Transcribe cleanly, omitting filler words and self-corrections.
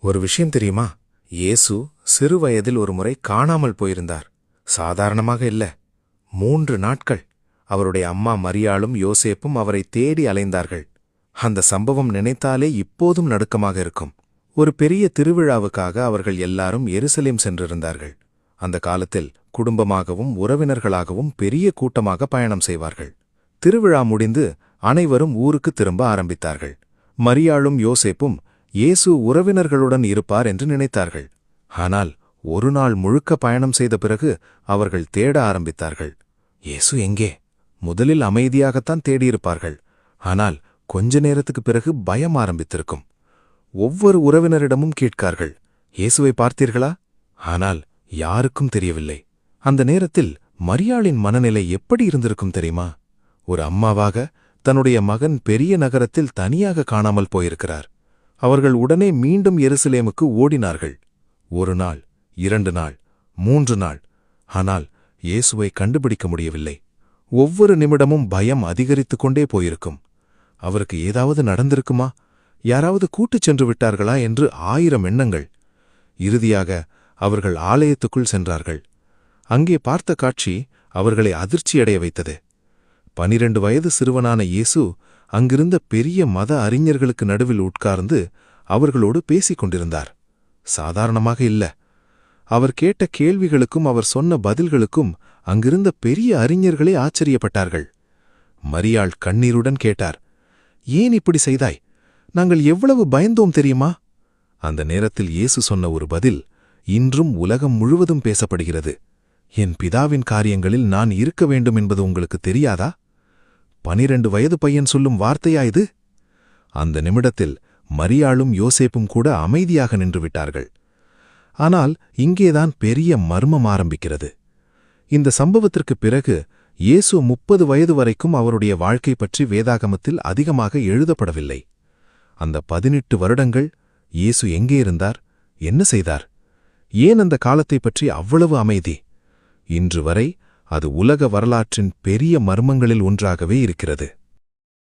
ஒரு விஷயம் தெரியுமா? இயேசு சிறுவயதில் ஒருமுறை காணாமல் போயிருந்தார். சாதாரணமாக இல்ல. 3 நாட்கள் அவருடைய அம்மா மரியாளும் யோசேப்பும் அவரை தேடி அலைந்தார்கள். அந்த சம்பவம் நினைத்தாலே இப்போதும் நடுக்கமாக இருக்கும். ஒரு பெரிய திருவிழாவுக்காக அவர்கள் எல்லாரும் எருசலேம் சென்றிருந்தார்கள். அந்த காலத்தில் குடும்பமாகவும் உறவினர்களாகவும் பெரிய கூட்டமாக பயணம் செய்வார்கள். திருவிழா முடிந்து அனைவரும் ஊருக்கு திரும்ப ஆரம்பித்தார்கள். மரியாளும் யோசேப்பும் இயேசு உறவினர்களுடன் இருப்பார் என்று நினைத்தார்கள். ஆனால் ஒரு நாள் முழுக்க பயணம் செய்த பிறகு அவர்கள் தேட ஆரம்பித்தார்கள். இயேசு எங்கே? முதலில் அமைதியாகத்தான் தேடியிருப்பார்கள். ஆனால் கொஞ்ச நேரத்துக்குப் பிறகு பயம் ஆரம்பித்திருக்கும். ஒவ்வொரு உறவினரிடமும் கேட்கார்கள், இயேசுவை பார்த்தீர்களா? ஆனால் யாருக்கும் தெரியவில்லை. அந்த நேரத்தில் மரியாளின் மனநிலை எப்படி இருந்திருக்கும் தெரியுமா? ஒரு அம்மாவாக தன்னுடைய மகன் பெரிய நகரத்தில் தனியாக காணாமல் போயிருக்கிறார். அவர்கள் உடனே மீண்டும் எருசலேமுக்கு ஓடினார்கள். 1 நாள், 2 நாள், 3 நாள். ஆனால் இயேசுவை கண்டுபிடிக்க முடியவில்லை. ஒவ்வொரு நிமிடமும் பயம் அதிகரித்துக் கொண்டே போயிருக்கும். அவருக்கு ஏதாவது நடந்திருக்குமா? யாராவது கூட்டுச் சென்று விட்டார்களா என்று 1000 எண்ணங்கள். இறுதியாக அவர்கள் ஆலயத்துக்குள் சென்றார்கள். அங்கே பார்த்த காட்சி அவர்களை அதிர்ச்சியடைய வைத்தது. 12 வயது சிறுவனான இயேசு அங்கிருந்த பெரிய மத அறிஞர்களுக்கு நடுவில் உட்கார்ந்து அவர்களோடு பேசிக் கொண்டிருந்தார். சாதாரணமாக இல்ல. அவர் கேட்ட கேள்விகளுக்கும் அவர் சொன்ன பதில்களுக்கும் அங்கிருந்த பெரிய அறிஞர்களே ஆச்சரியப்பட்டார்கள். மரியாள் கண்ணீருடன் கேட்டார், ஏன் இப்படி செய்தாய்? நாங்கள் எவ்வளவு பயந்தோம் தெரியுமா? அந்த நேரத்தில் இயேசு சொன்ன ஒரு பதில் இன்றும் உலகம் முழுவதும் பேசப்படுகிறது. என் பிதாவின் காரியங்களில் நான் இருக்க வேண்டும் என்பது உங்களுக்கு தெரியாதா? 12 வயது பையன் சொல்லும் வார்த்தையா இது? அந்த நிமிடத்தில் மரியாளும் யோசேப்பும் கூட அமைதியாக நின்று விட்டார்கள். ஆனால் இங்கேதான் பெரிய மர்மம் ஆரம்பிக்கிறது. இந்த சம்பவத்திற்குப் பிறகு இயேசு 30 வயது வரைக்கும் அவருடைய வாழ்க்கை பற்றி வேதாகமத்தில் அதிகமாக எழுதப்படவில்லை. அந்த 18 வருடங்கள் இயேசு எங்கே இருந்தார்? என்ன செய்தார்? ஏன் அந்த காலத்தைப் பற்றி அவ்வளவு அமைதி? இன்று வரை அது உலக வரலாற்றின் பெரிய மர்மங்களில் ஒன்றாகவே இருக்கிறது.